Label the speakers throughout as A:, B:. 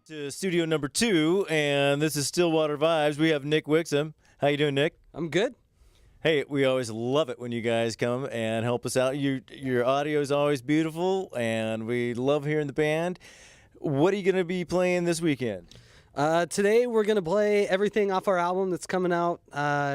A: To studio number 2, and this is Stillwater Vibes. We have Nick Wixom. How you doing, Nick?
B: I'm good.
A: Hey, we always love it when you guys come and help us out. Your audio is always beautiful, and we love hearing the band. What are you going to be playing this weekend?
B: Today we're going to play everything off our album that's coming out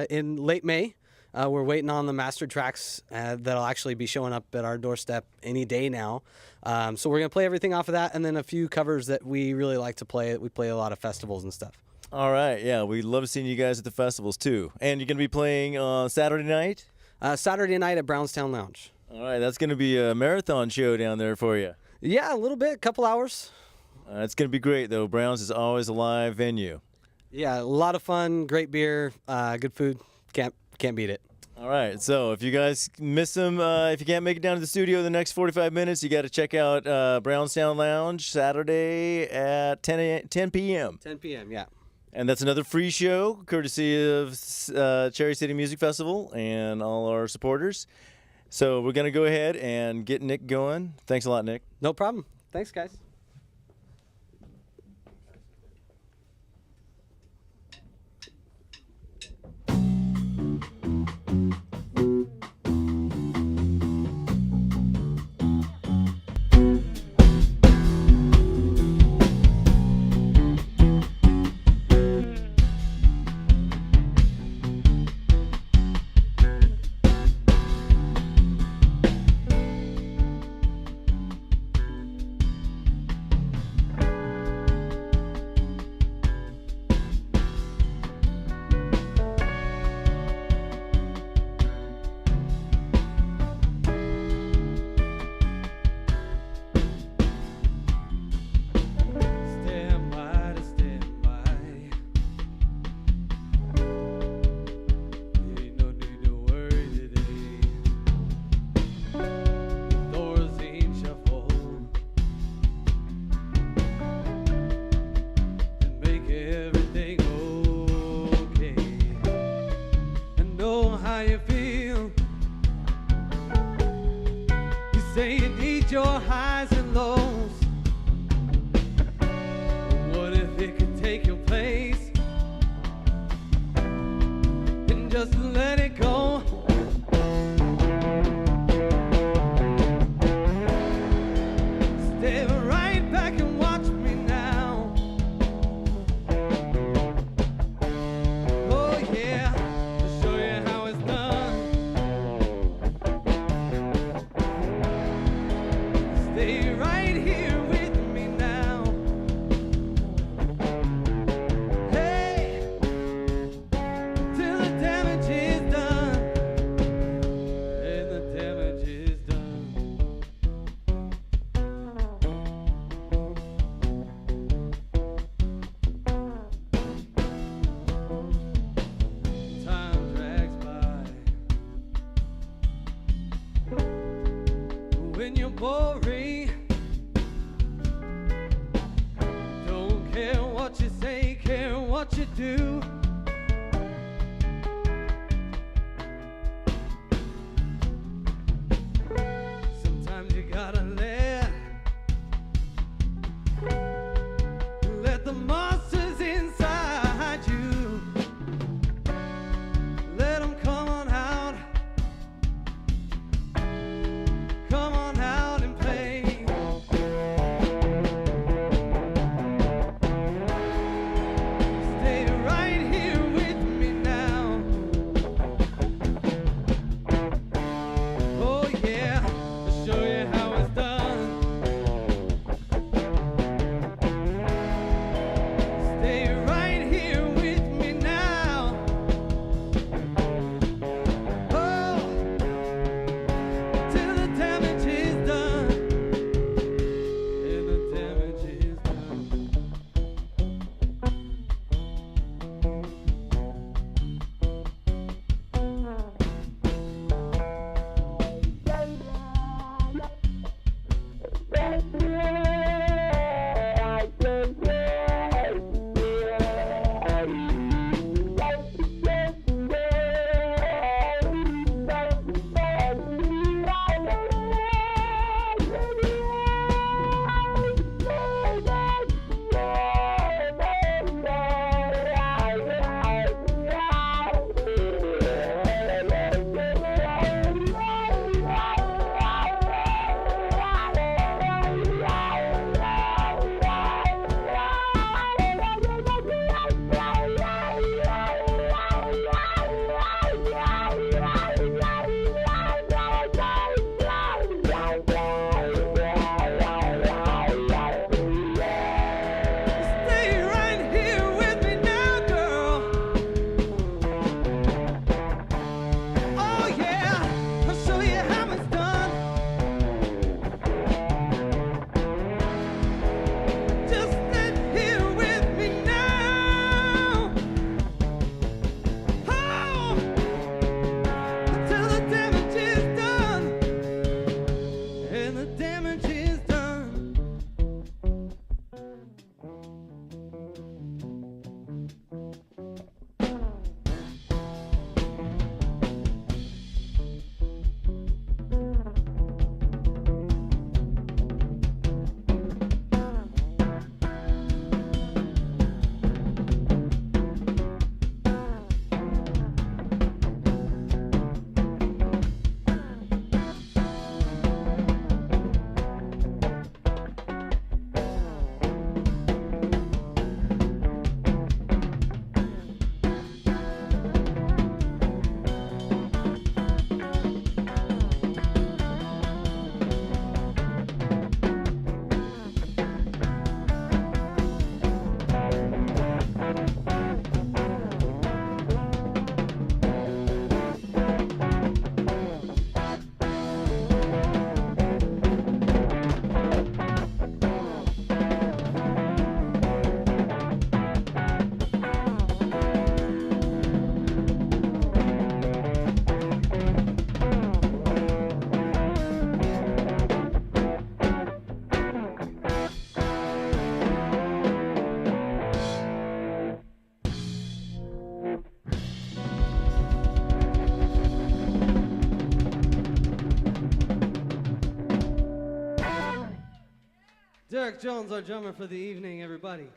B: in late May. We're waiting on the master tracks that'll actually be showing up at our doorstep any day now. So we're going to play everything off of that, and then a few covers that we really like to play. We play a lot of festivals and stuff.
A: All right, yeah, we love seeing you guys at the festivals too. And you're going to be playing on Saturday night?
B: Saturday night at Brownstown Lounge.
A: All right, that's going to be a marathon show down there for you.
B: Yeah, a little bit, a couple hours.
A: It's going to be great, though. Brown's is always a live venue.
B: Yeah, a lot of fun, great beer, good food. Can't beat it.
A: All right, so if you guys miss them, if you can't make it down to the studio in the next 45 minutes, you got to check out Brownstown Lounge Saturday at 10 p.m.
B: 10 p.m., yeah.
A: And that's another free show, courtesy of Cherry City Music Festival and all our supporters. So we're going to go ahead and get Nick going. Thanks a lot, Nick.
B: No problem. Thanks, guys.
C: Say you need your highs and lows. What if it could take your place and just let it go? Stay right back and watch me now. Oh yeah, I'll show you how it's done. Stay right here with me now. Hey, till the damage is done. And the damage is done. Time drags by. When you're boring, don't care what you say, care what you do. Sometimes you gotta let the monsters inside you, let them come on out. Come on out and play. Stay right here with me now. Oh yeah, I'll show you how it's done. Eric Jones, our drummer for the evening, everybody.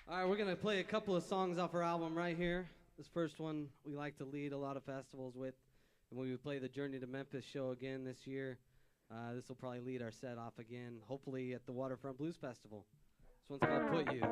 C: All right, we're going to play a couple of songs off our album right here. This first one we like to lead a lot of festivals with. And when we play the Journey to Memphis show again this year, this will probably lead our set off again, hopefully at the Waterfront Blues Festival. This one's called Put You.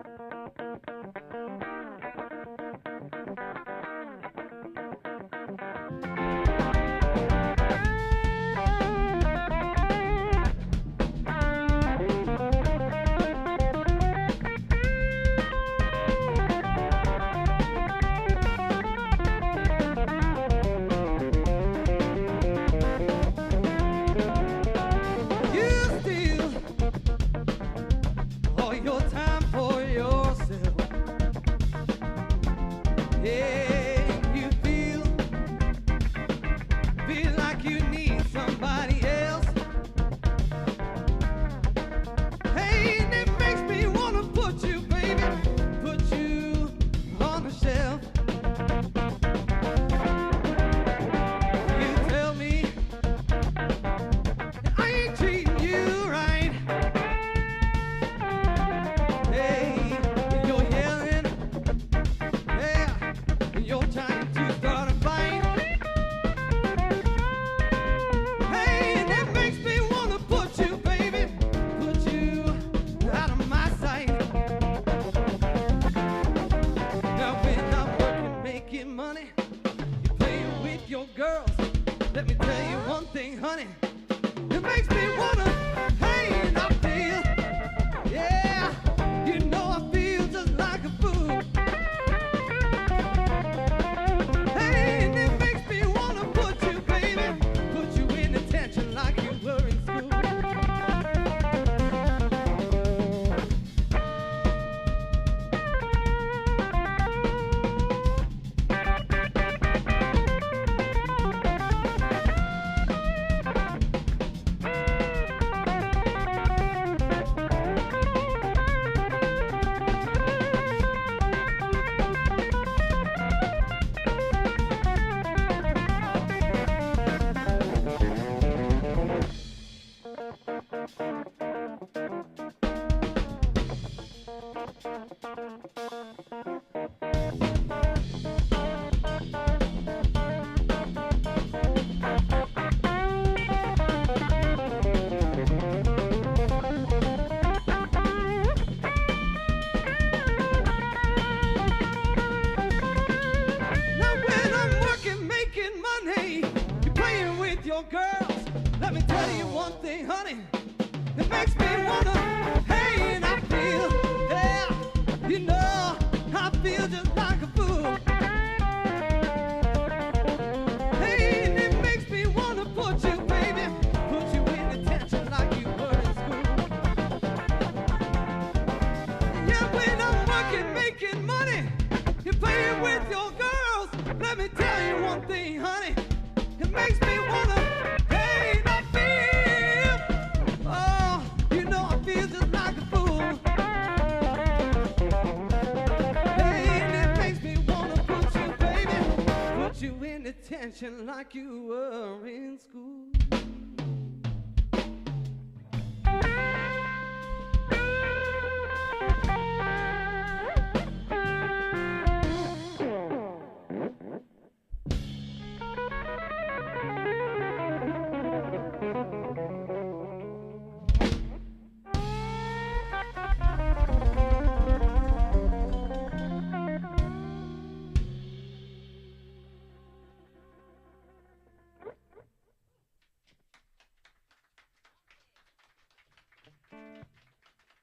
C: Like you were in school.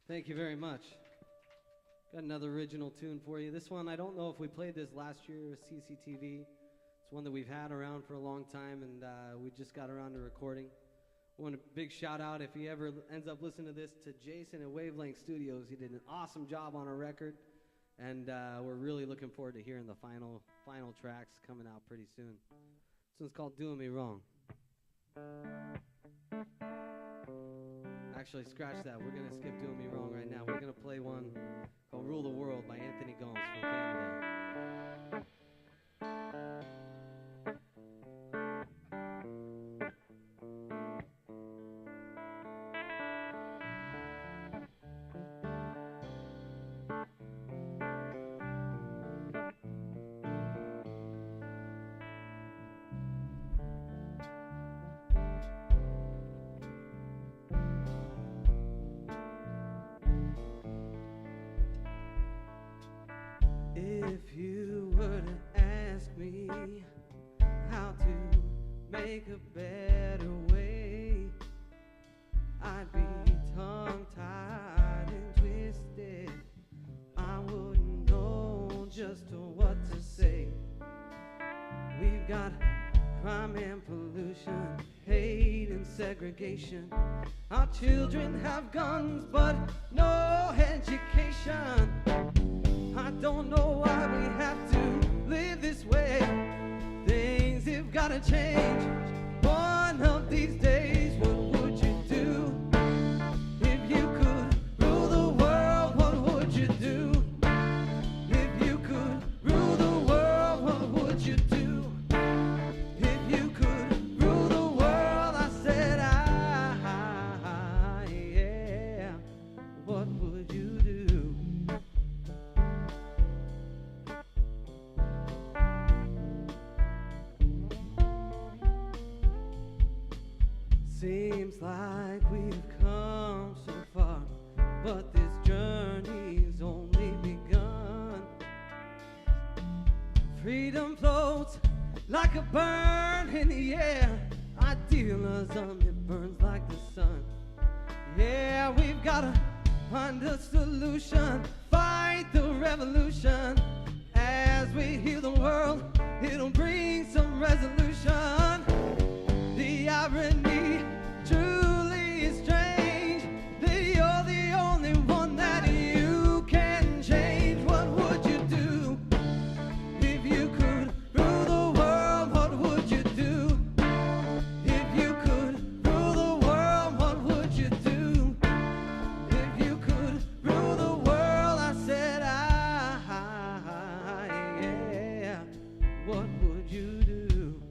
C: Thank you very much. Got another original tune for you. This one, I don't know if we played this last year with CCTV. It's one that we've had around for a long time, and we just got around to recording. I want a big shout out, if he ever ends up listening to this, to Jason at Wavelength Studios. He did an awesome job on our record, and we're really looking forward to hearing the final tracks coming out pretty soon. This one's called Doing Me Wrong. Actually, scratch that. We're going to skip Doing Me Wrong right now. We're going to play one called Rule the World by Anthony Gomes from Canada. If you were to ask me how to make a better way, I'd be tongue-tied and twisted. I wouldn't know just what to say. We've got crime and pollution, hate and segregation. Our children have guns but no education. I don't know why we have to live this way. Things have gotta change. One of these days, what would you do? If you could rule the world, what would you do? If you could rule the world, what would you do? If you could rule the world, I said, yeah, what would you do? Seems like we've come so far, but this journey's only begun. Freedom floats like a burn in the air. Idealism, it burns like the sun. Yeah, we've gotta find a solution, fight the revolution. As we heal the world, it'll bring some resolution. The irony truly is strange that you're the only one that you can change. What would you do if you could rule the world? What would you do if you could rule the world? What would you do if you could rule the world? I said, yeah, what would you do?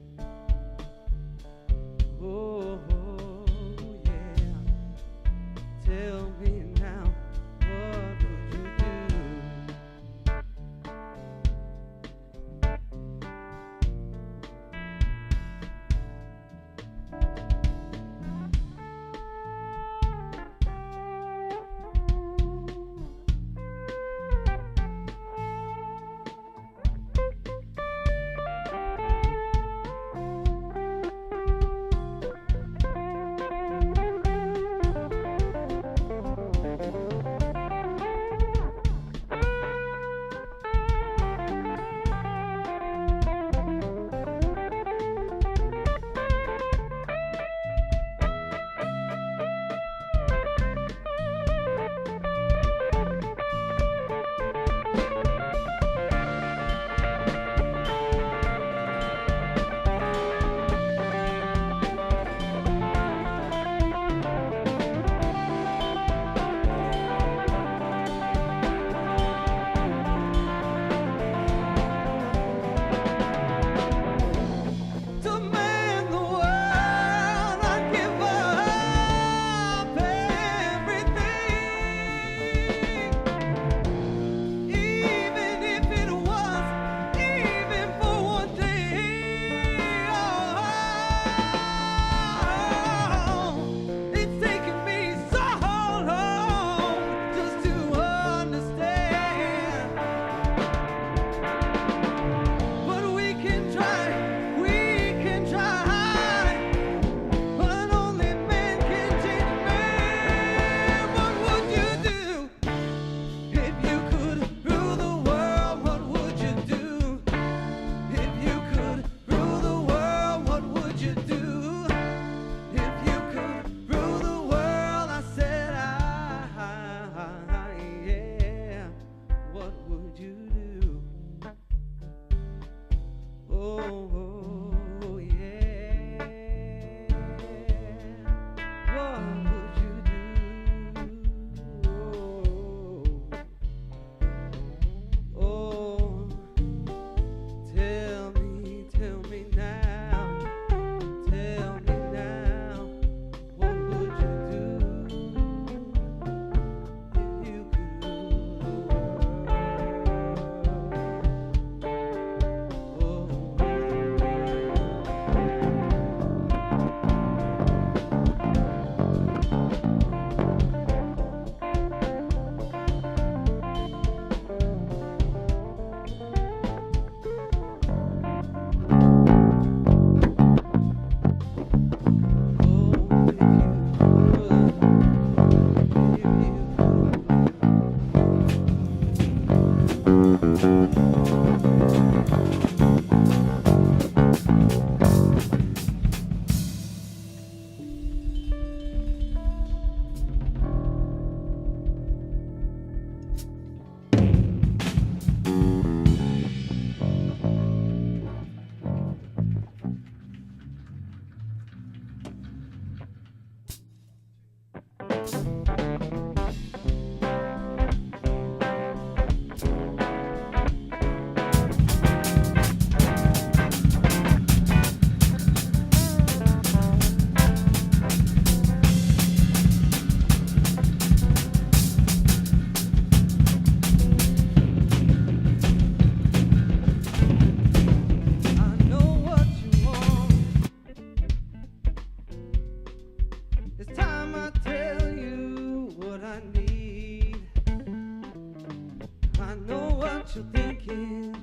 C: what you're thinking,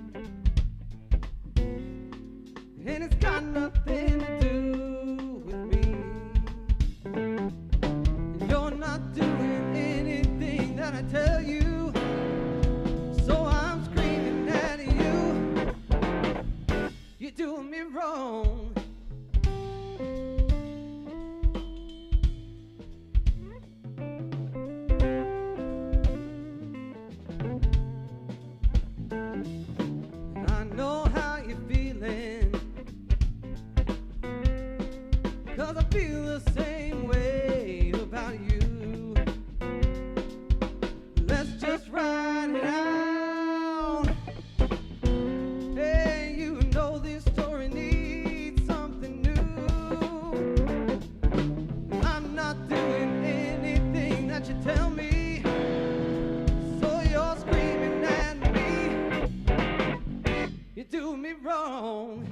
C: and it's got nothing to do with me. And you're not doing anything that I tell you, so I'm screaming at you. You're doing me wrong. I know how you're feeling, 'cause I feel the same way about you. Let's just ride it out. Hey, you know this story needs something new. I'm not doing anything that you tell me, so you're screaming at me. You do me wrong.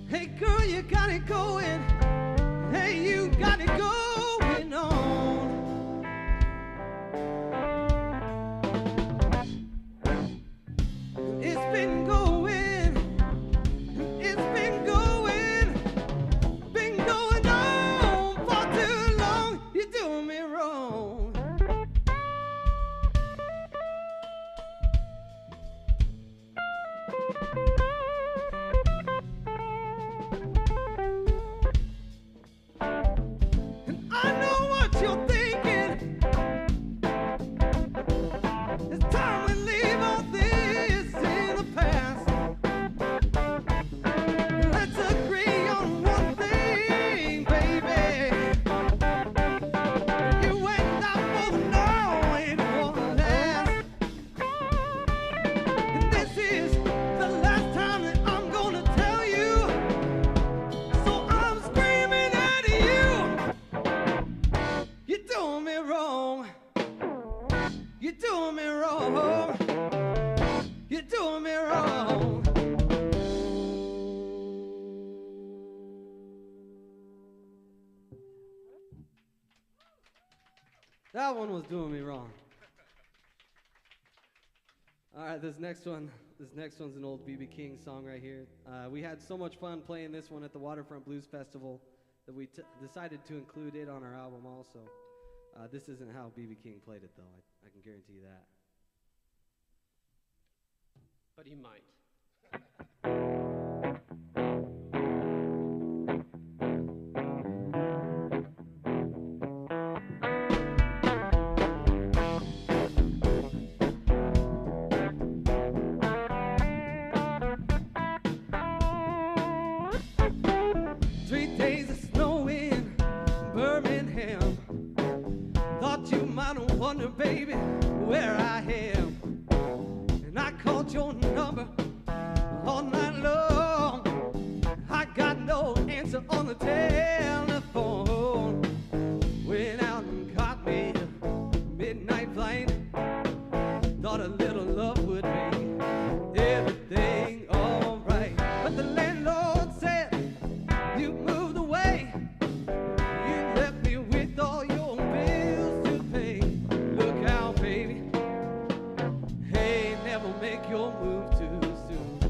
C: Hey girl, you got it going. Hey, you got it going on. It's been going, been going on for too long. You do me wrong. And I know what you're thinking. It's time we leave all this in the past. Let's agree on one thing, baby. You and I both know it won't last. And this is the last time that I'm gonna tell you. So I'm screaming at you. You're doing me wrong. You're doing me wrong. You're doing me wrong. That one was doing me wrong. All right, this next one's an old B.B. King song right here. We had so much fun playing this one at the Waterfront Blues Festival that we decided to include it on our album also. This isn't how B.B. King played it, though. I can guarantee you that.
D: But he might.
C: 3 days of snow in Birmingham. Thought you might wonder, baby, where I am. And I called your number all night long. I got no answer on the telephone. Went out and caught me a midnight flight. Thought a little love would make everything alright. But the landlord said you moved away. You left me with all your bills to pay. Look out, baby. Hey, never make your move too soon.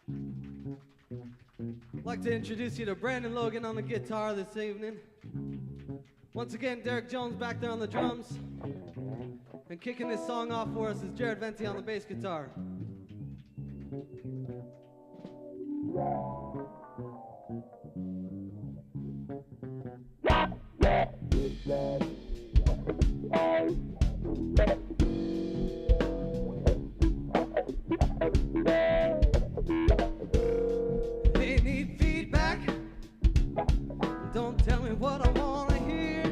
C: I'd like to introduce you to Brandon Logan on the guitar this evening. Once again, Derek Jones back there on the drums. And kicking this song off for us is Jared Venti on the bass guitar. They need feedback. Don't tell me what I want to hear.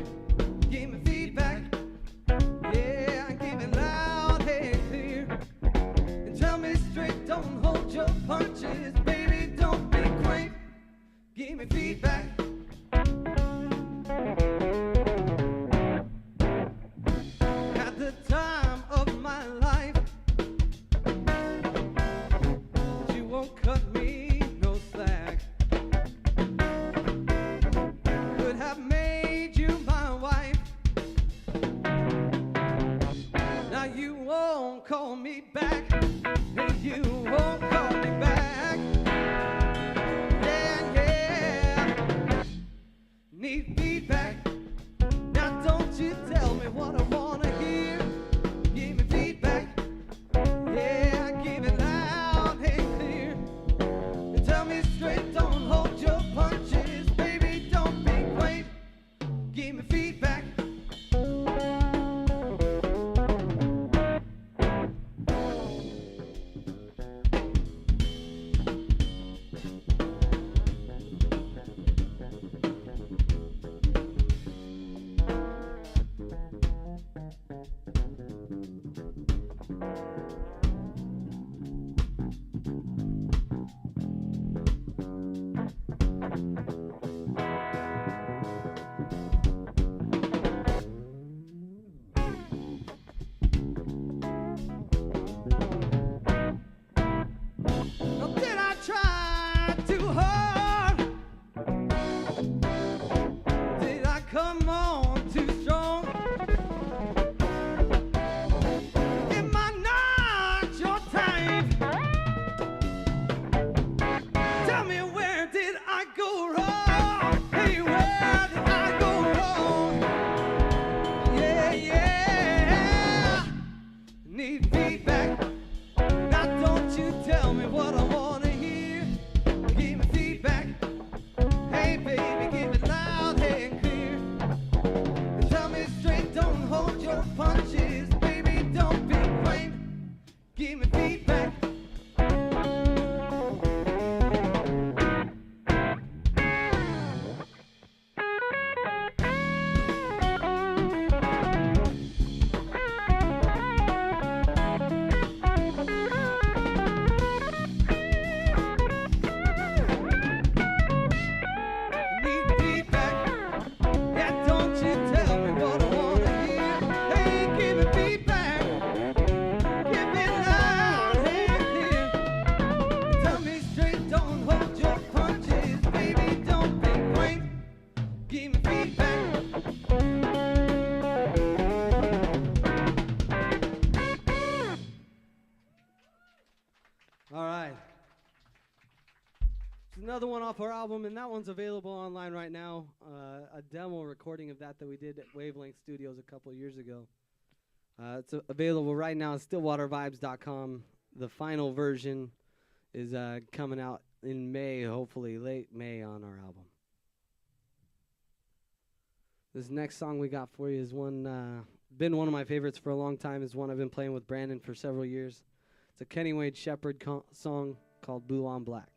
C: Give me feedback. Yeah, give it loud and clear. And tell me straight, don't hold your punches. Baby, don't be quick. Give me feedback. At the time of my life, you won't cut me no slack. Could have made you my wife. Now you won't call me back. And you won't call me back. Yeah, yeah. Need feedback. Now don't you tell me what I wanna hear. Give me feedback. Yeah, give it loud and clear. And tell me straight, don't hold your punches. Baby, don't be quick. Give me feedback. Now did I try too hard? Did I come on too strong? Am I not your type? Tell me, where did I go wrong? Hey, where did I go wrong? Yeah, yeah. Need feedback. Now don't you tell me what I wanna hear. Give me feedback. Hey baby, give it loud and clear. And tell me straight, don't hold your punches. Baby, don't be quick. Give me feedback. Need feedback. Yeah, don't you tell me what I wanna hear. Hey, give me feedback. Give me loud and clear. Tell me straight, don't hold your punches. Baby, don't be quick. Give me feedback. All right. It's another one off our album, and that one's available online right now. A demo recording of that we did at Wavelength Studios a couple years ago. It's available right now at stillwatervibes.com. The final version is coming out in May, hopefully late May on our album. This next song we got for you is one, been one of my favorites for a long time. It's one I've been playing with Brandon for several years. It's a Kenny Wade Shepherd song called Blue on Black.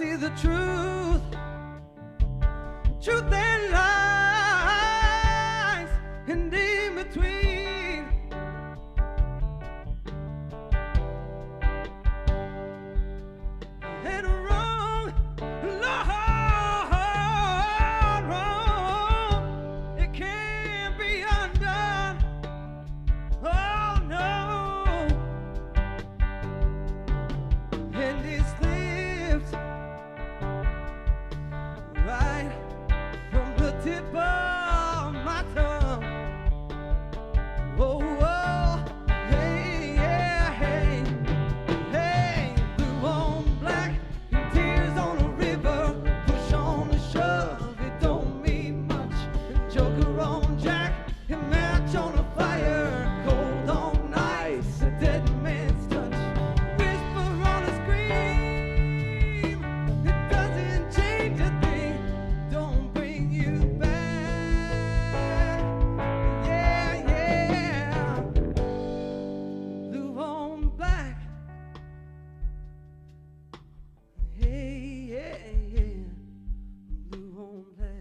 C: see the truth, truth and lies, and in between. And wrong, Lord, wrong, it can't be undone. Oh no, and it's lived right from the tip of my tongue. Oh, oh, hey, yeah, hey, hey, blue on black, and tears on a river, push on and shove, it don't mean much. Joker on Jack, and match on a fire, cold on ice, a dead man's touch. Whisper on a scream, it doesn't change a thing, don't bring you back. Yeah, yeah, blue on black. Hey, yeah, yeah, blue on black.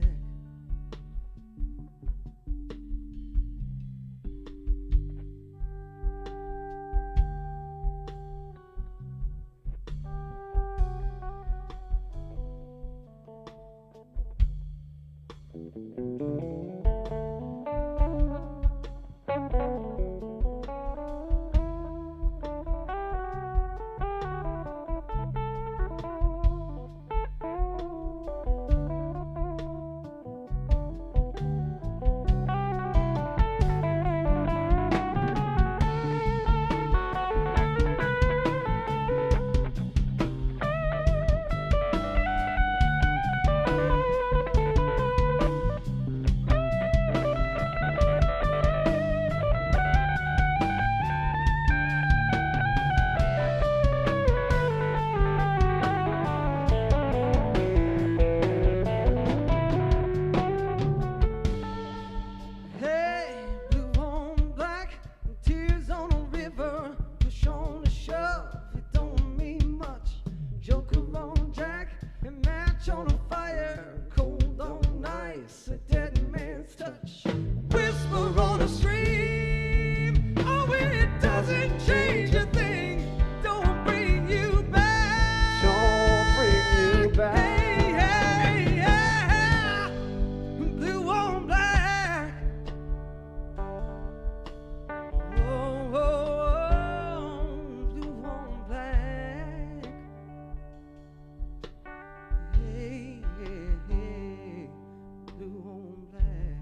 C: Hey, blue on black, and tears on a river, push on a shove, it don't mean much. Joker on Jack, and match on a fire, cold on ice, a dead man's touch. Whisper on a stream, oh, it doesn't change a thing, don't bring you back.
D: Don't bring you back.
C: Hey, hey, yeah, blue on black. Oh, oh, oh, blue on black. Hey, hey, hey, blue on black.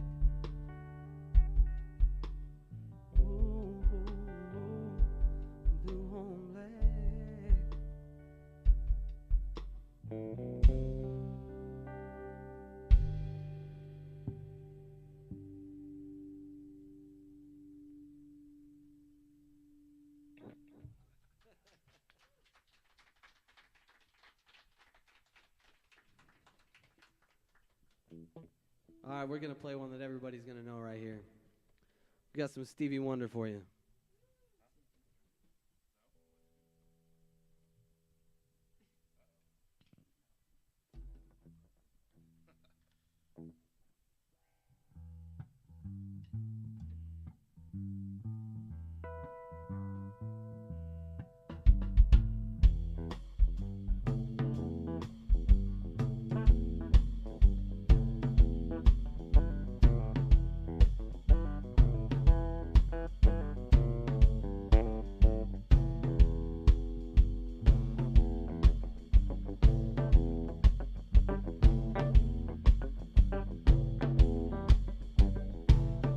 C: Oh, oh, oh, blue on black. All right, we're going to play one that everybody's going to know right here. We got some Stevie Wonder for you.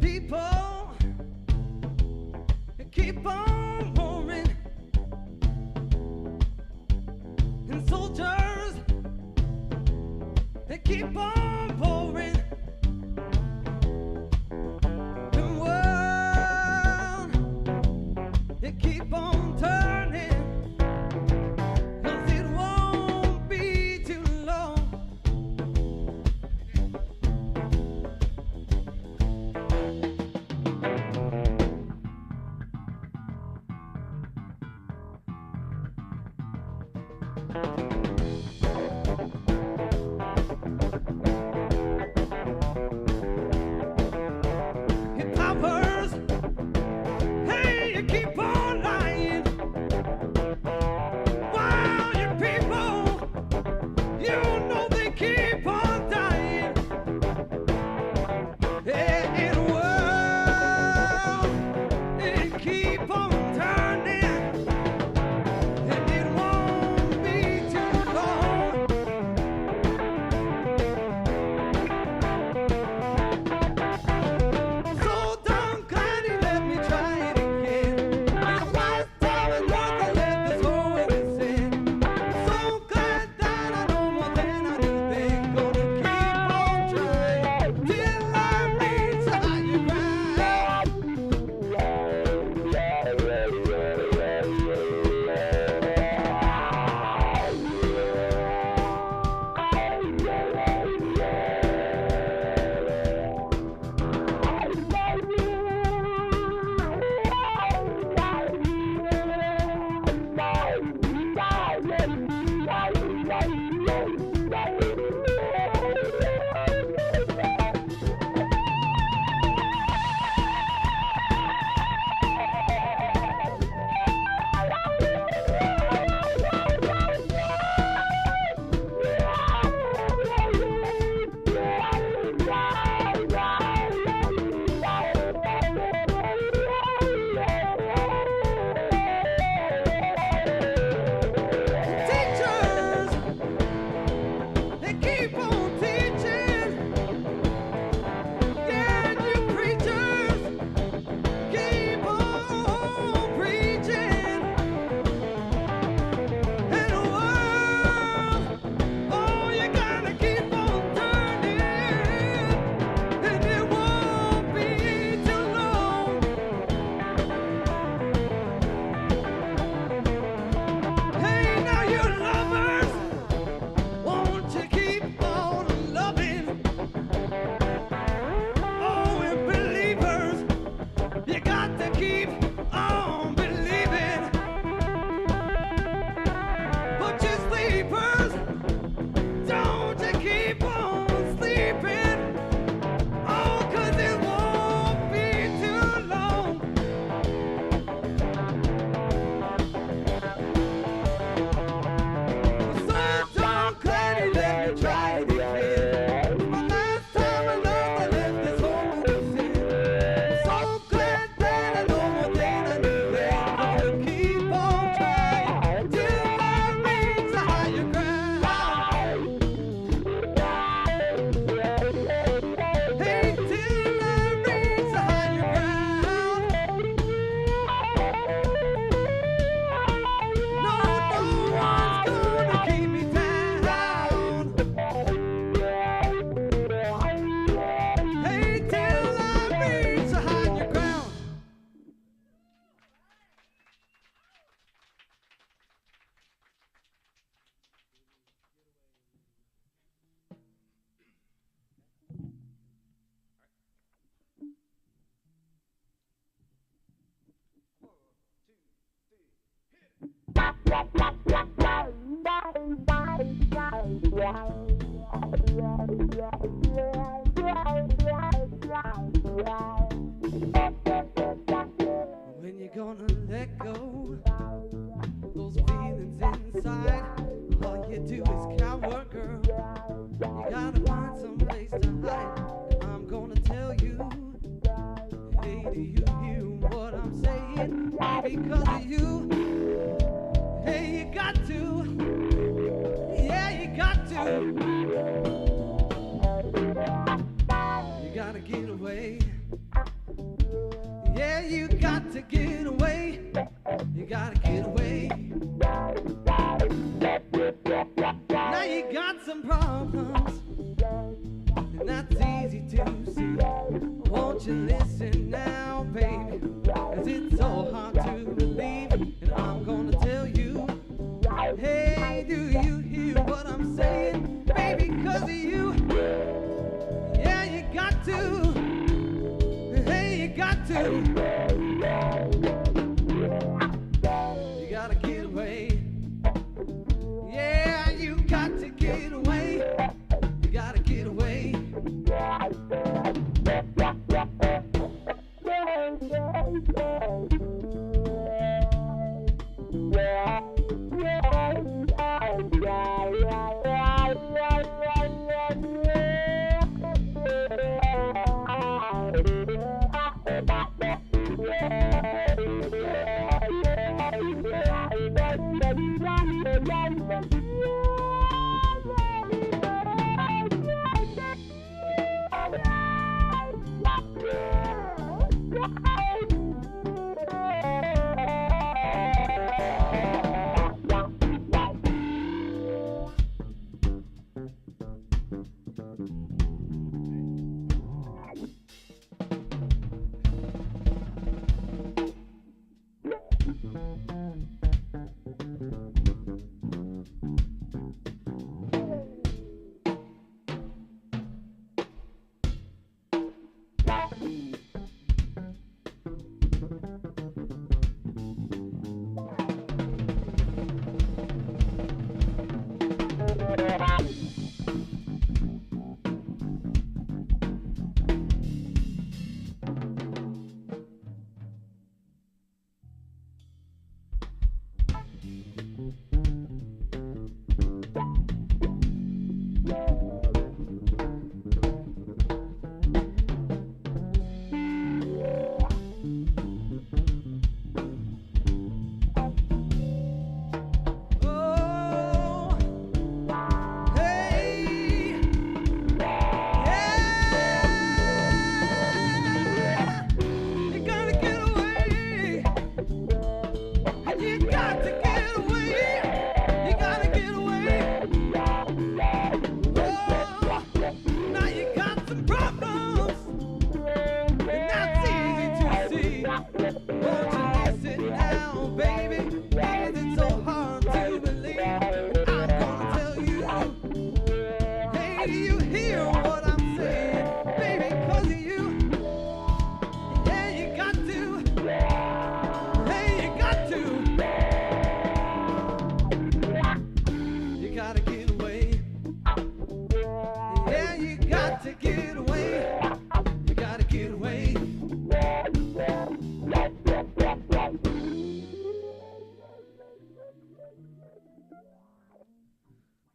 C: People keep on roaring, and soldiers they keep on pouring, and world they keep on turning, 'cause it won't be too long. When you're gonna let go those feelings inside, all you do is cower, girl. You gotta find some place to hide. And I'm gonna tell you, hey, do you hear what I'm saying? Because of you, hey, you got to, yeah, you got to. You gotta get away. Yeah, you got to get away. You gotta get away. Now you got some problems, and that's easy to see. Won't you listen now, baby? 'Cause it's so hard to believe. And I'm gonna tell you, hey, do you hear what I'm saying? Baby, 'cause of you, yeah, you got to. Hey, you got to. You gotta get away. Yeah, you got to get away. You gotta get away.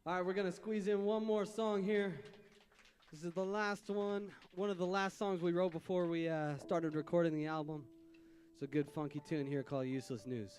C: All right, we're going to squeeze in one more song here. This is the last one of the last songs we wrote before we started recording the album. It's a good funky tune here called Useless News.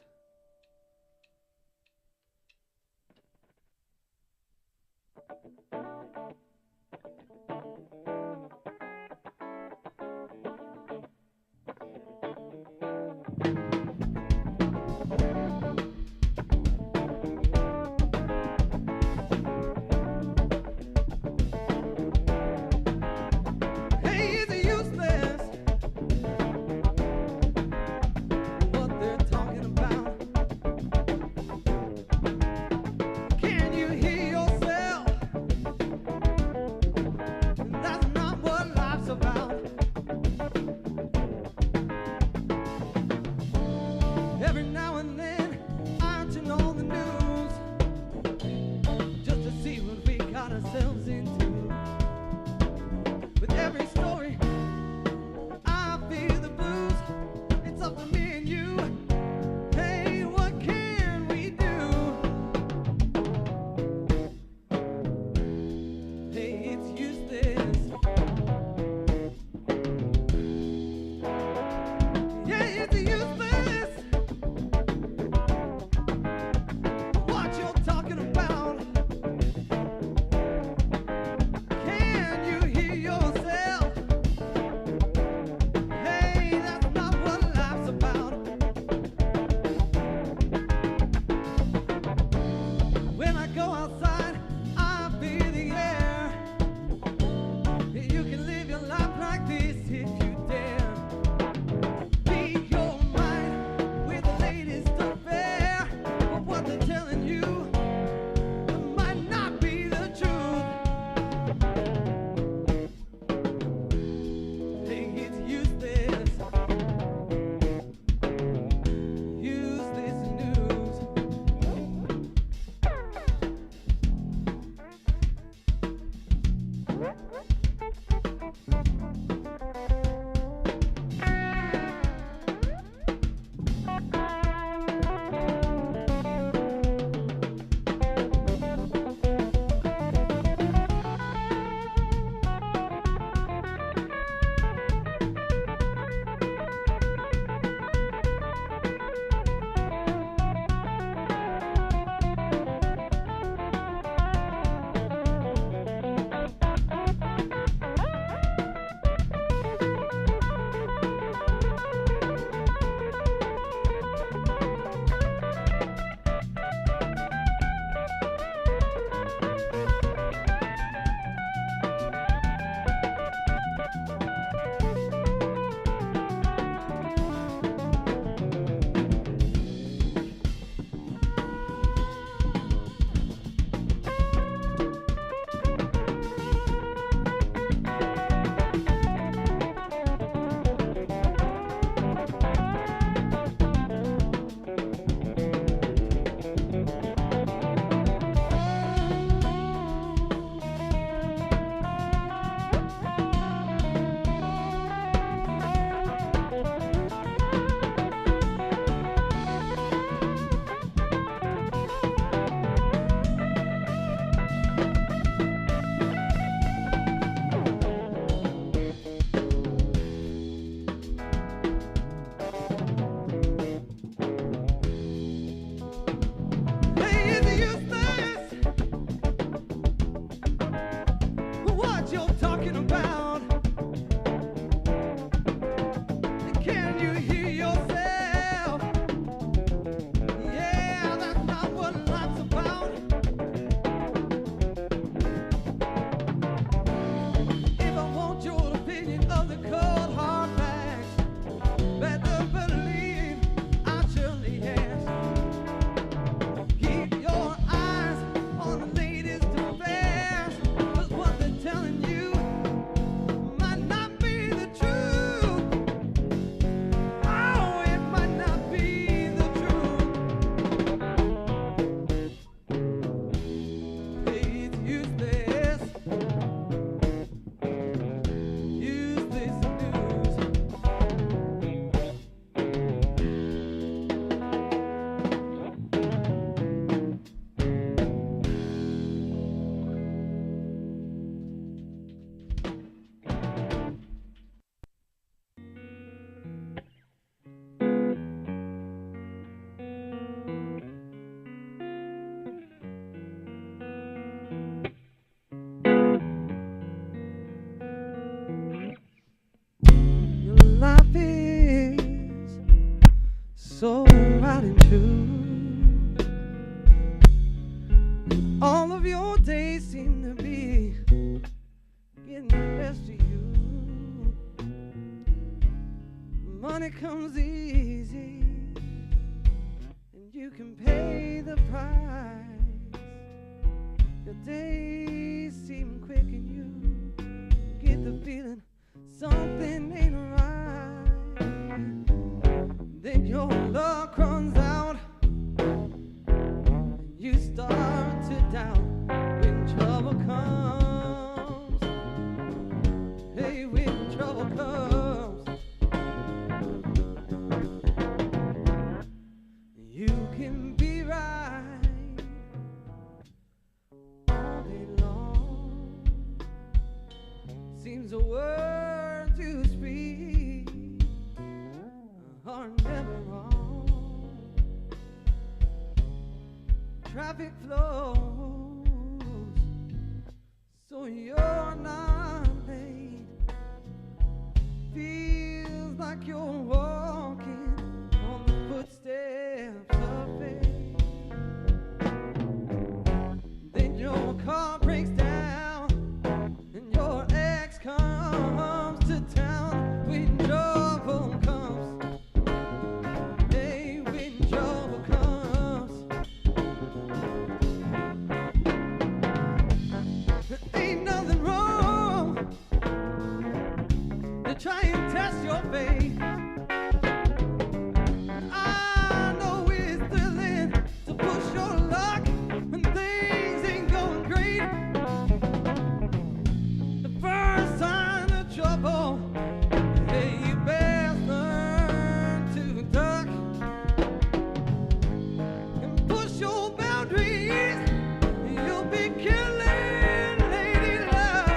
C: so right and true. All of your days seem to be getting the best of you. Money comes easy, and you can pay the price. Your days seem quick, and you get the feeling something ain't right. Then your luck runs out, and you start to doubt when trouble comes. Hey, when trouble comes, you can be right all day long. Seems the words you speak are never wrong. Traffic flows, so you're not late. Feels like you're walking on the footsteps of faith. Then your car breaks down, and your ex comes to town. When trouble comes, hey, when trouble comes, there ain't nothing wrong to try and test your faith. I know it's thrilling to push your luck when things ain't going great. The first sign of trouble, hey, you best learn to duck and push your boundaries. You'll be killing lady luck.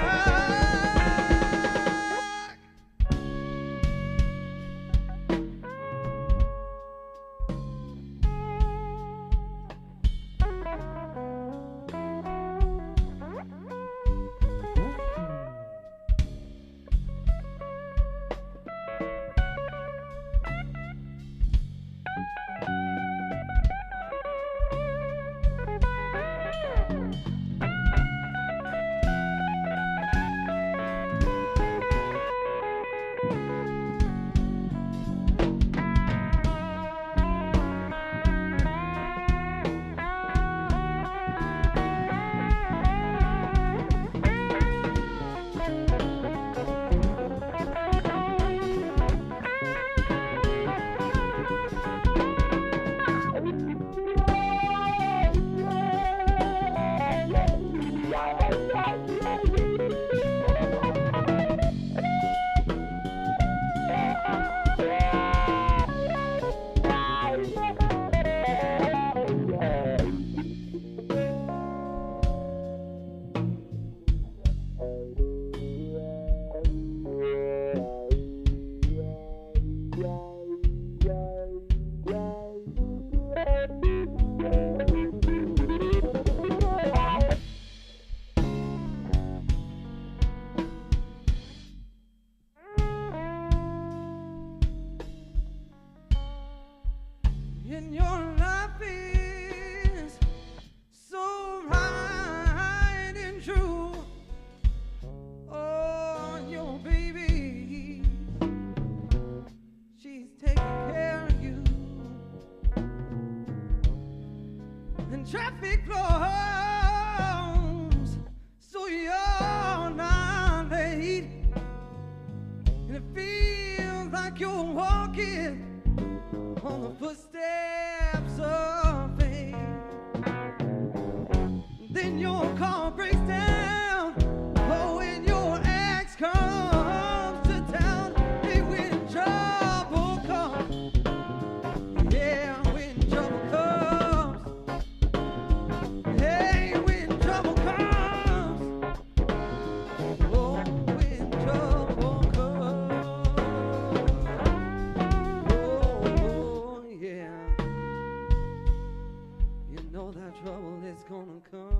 C: And your life is so right and true. Oh, your baby, she's taking care of you. And traffic flows, so you're not late. And it feels like you're walking on the footsteps of faith. Then your car breaks down, oh, when your ex comes to town. Hey, when trouble comes, yeah, when trouble comes, hey, when trouble comes, oh, when trouble comes, oh, yeah, you know that trouble is gonna come.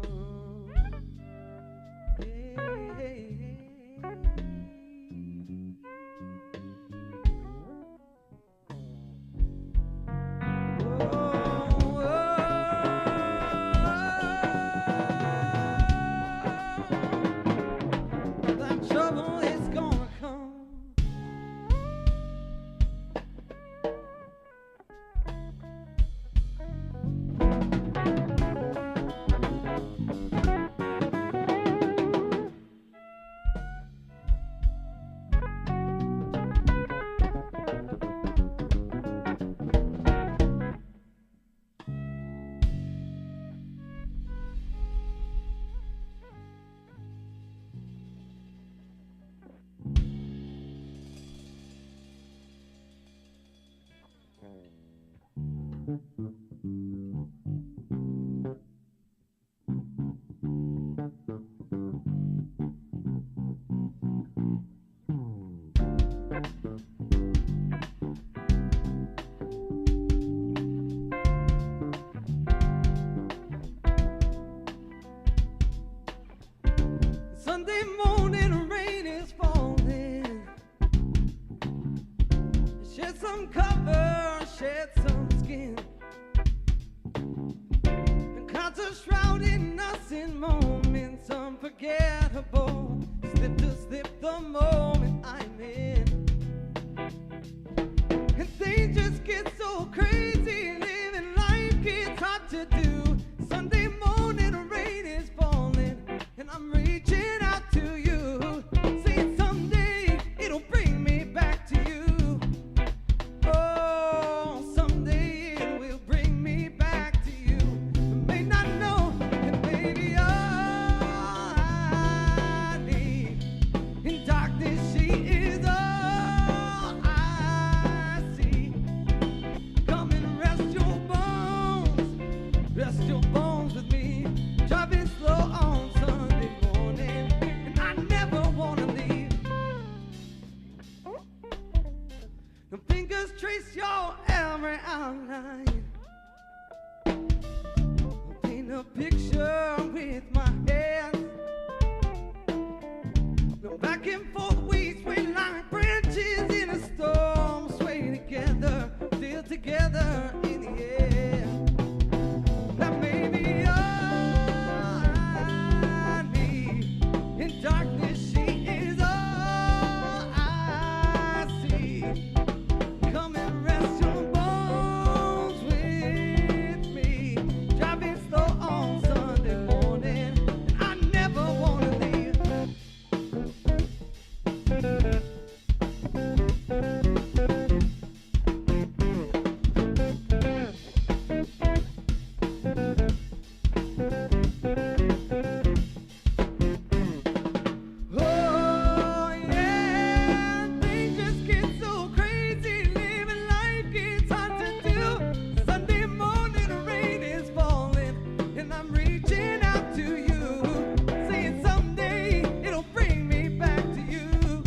C: Sunday morning, rain is falling. Shed some cover, shed some skin. And clouds are shrouding us in moments unforgettable. Slip to slip the moment I'm in. And things just get so crazy. Living life gets hard to do. Sunday morning, rain is falling. And I'm reaching out to you, saying someday it'll bring me back to you. Oh, someday it will bring me back to you. I may not know that baby all I need. In darkness she is all I see. Come and rest your bones with me. Driving slow on Sunday morning, and I never wanna leave. Your fingers trace your every outline. I'll paint a picture with my hands. Go back and forth, we sway like branches in a storm. Sway together, still together in the air. That may be all I need. In darkness she is all I see. Come and rest your bones with me. Driving slow on Sunday morning, and I never wanna leave. Oh yeah, things just get so crazy. Living life gets hard to do. Sunday morning, rain is falling, and I'm reaching out to you, saying someday it'll bring me back to you.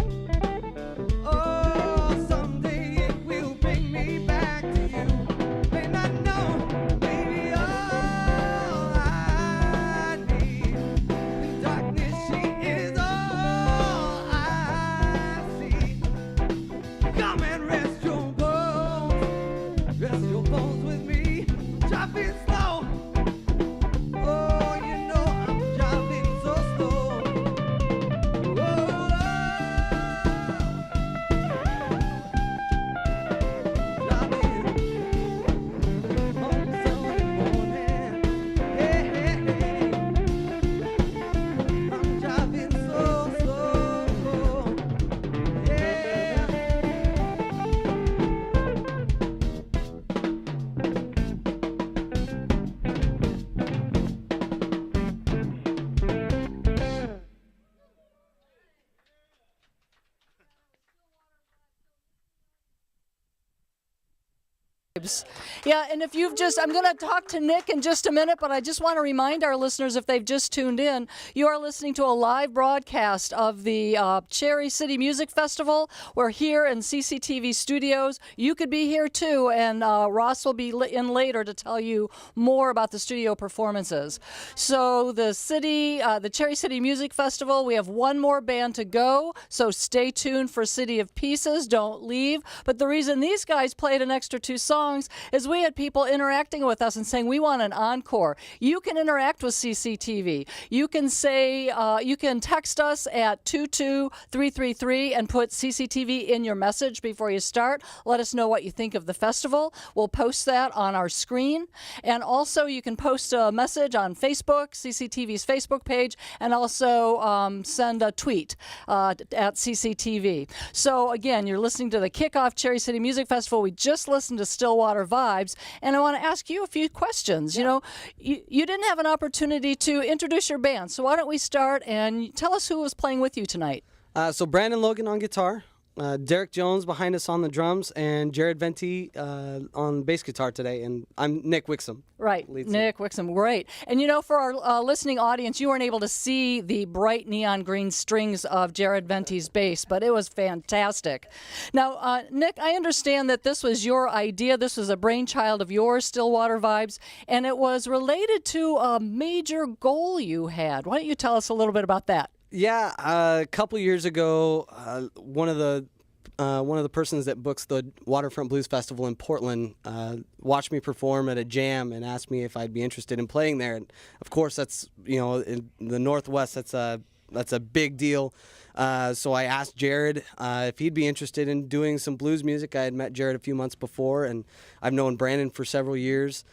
C: Oh, someday it will bring me back to you. May not know, maybe all I need. In darkness she is all I see. Come and rest your bones with me. Driving slow. Oh, you know I'm driving so slow. Oh, driving on Sunday morning. Hey, hey, hey. I'm driving so slow. Yeah.
E: Yeah, and if you've just, I'm going to talk to Nick in just a minute, but I just want to remind our listeners, if they've just tuned in, you are listening to a live broadcast of the Cherry City Music Festival. We're here in CCTV studios. You could be here too, and Ross will be in later to tell you more about the studio performances. So the Cherry City Music Festival, we have one more band to go, so stay tuned for City of Pieces. Don't leave. But the reason these guys played an extra 2 songs is we had people interacting with us and saying we want an encore. You can interact with CCTV. You can say, you can text us at 22333 and put CCTV in your message before you start. Let us know what you think of the festival. We'll post that on our screen. And also you can post a message on Facebook, CCTV's Facebook page, and also send a tweet at CCTV. So again, you're listening to the kickoff Cherry City Music Festival. We just listened to Stillwater Vibes, and I want to ask you a few questions. Yeah. You know, you didn't have an opportunity to introduce your band, so why don't we start and tell us who was playing with you tonight?
B: So Brandon Logan on guitar, Derek Jones behind us on the drums, and Jared Venti on bass guitar today. And I'm Nick Wixom.
E: Right,
B: Lead singer.
E: Nick Wixom, great. And you know, for our listening audience, you weren't able to see the bright neon green strings of Jared Venti's bass, but it was fantastic. Now, Nick, I understand that this was your idea. This was a brainchild of yours, Stillwater Vibes, and it was related to a major goal you had. Why don't you tell us a little bit about that?
B: Yeah, a couple years ago, one of the persons that books the Waterfront Blues Festival in Portland watched me perform at a jam and asked me if I'd be interested in playing there. And of course, that's, you know, in the Northwest, that's a big deal. So I asked Jared if he'd be interested in doing some blues music. I had met Jared a few months before, and I've known Brandon for several years.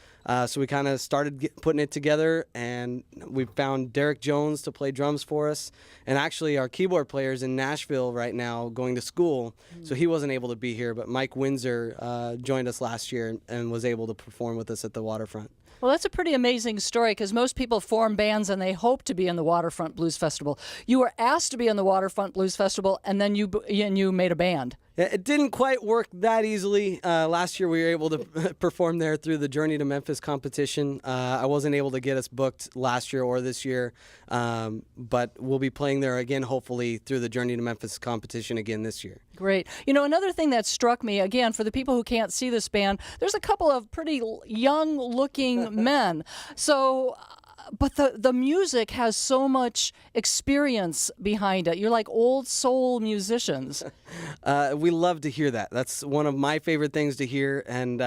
B: So we kind of started putting it together, and we found Derek Jones to play drums for us. And actually, our keyboard player's in Nashville right now going to school, so he wasn't able to be here. But Mike Windsor joined us last year and was able to perform with us at the Waterfront.
E: Well, that's a pretty amazing story because most people form bands and they hope to be in the Waterfront Blues Festival. You were asked to be in the Waterfront Blues Festival, and then you made a band.
B: It didn't quite work that easily. Last year we were able to perform there through the Journey to Memphis competition. I wasn't able to get us booked last year or this year, but we'll be playing there again, hopefully, through the Journey to Memphis competition again this year.
E: Great. You know, another thing that struck me, again, for the people who can't see this band, there's a couple of pretty young-looking men. So... But the music has so much experience behind it. You're like old soul musicians.
B: We love to hear that. That's one of my favorite things to hear. And,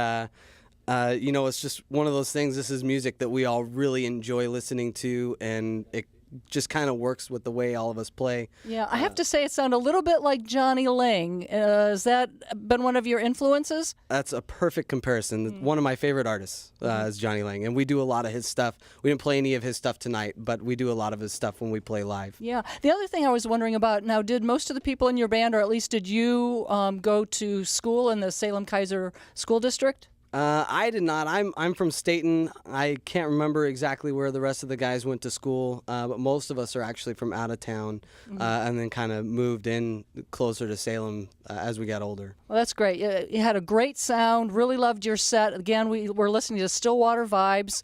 B: you know, it's just one of those things. This is music that we all really enjoy listening to, and it just kind of works with the way all of us play.
E: Yeah, I have to say it sounded a little bit like Johnny Lang. Has that been one of your influences?
B: That's a perfect comparison. One of my favorite artists is Johnny Lang, and we do a lot of his stuff. We didn't play any of his stuff tonight, but we do a lot of his stuff when we play live.
E: Yeah. The other thing I was wondering about, now, did most of the people in your band, or at least did you go to school in the Salem Kaiser School District?
B: I did not. I'm from Staten. I can't remember exactly where the rest of the guys went to school, but most of us are actually from out of town, and then kind of moved in closer to Salem as we got older.
E: Well, that's great. You had a great sound. Really loved your set. Again, we're listening to Stillwater Vibes.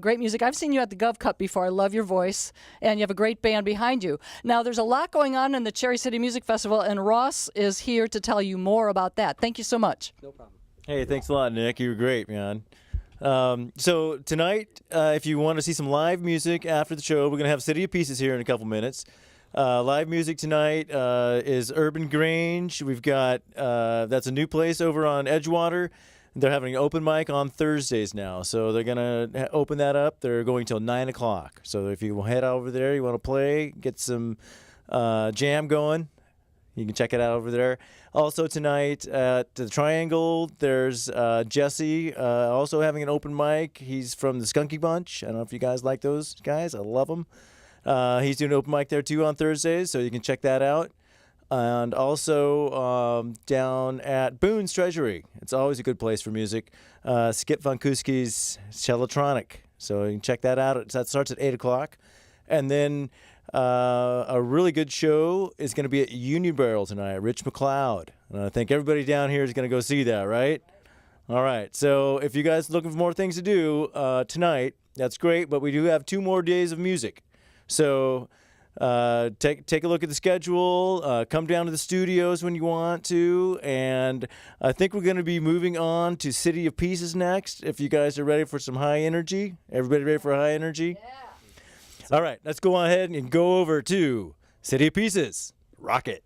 E: Great music. I've seen you at the Gov Cup before. I love your voice, and you have a great band behind you. Now, there's a lot going on in the Cherry City Music Festival, and Ross is here to tell you more about that. Thank you so much.
B: No problem.
A: Hey, thanks a lot, Nick. You were great, man. So tonight, if you want to see some live music after the show, we're going to have City of Pieces here in a couple minutes. Live music tonight is Urban Grange. We've got, that's a new place over on Edgewater. They're having an open mic on Thursdays now, so they're going to open that up. They're going till 9 o'clock. So if you head over there, you want to play, get some jam going, you can check it out over there. Also tonight at the Triangle, there's Jesse also having an open mic. He's from the Skunky Bunch. I don't know if you guys like those guys. I love them. He's doing an open mic there too on Thursdays, so you can check that out. And also down at Boone's Treasury. It's always a good place for music. Skip Funkuski's Cellotronic. So you can check that out. That starts at 8 o'clock. And then a really good show is going to be at Union Barrel tonight, Rich McLeod. And I think everybody down here is going to go see that, right? All right. So if you guys are looking for more things to do tonight, that's great. But we do have 2 more days of music. So take a look at the schedule. Come down to the studios when you want to. And I think we're going to be moving on to City of Pieces next. If you guys are ready for some high energy. Everybody ready for high energy? Yeah. All right, let's go ahead and go over to City of Pieces. Rock it.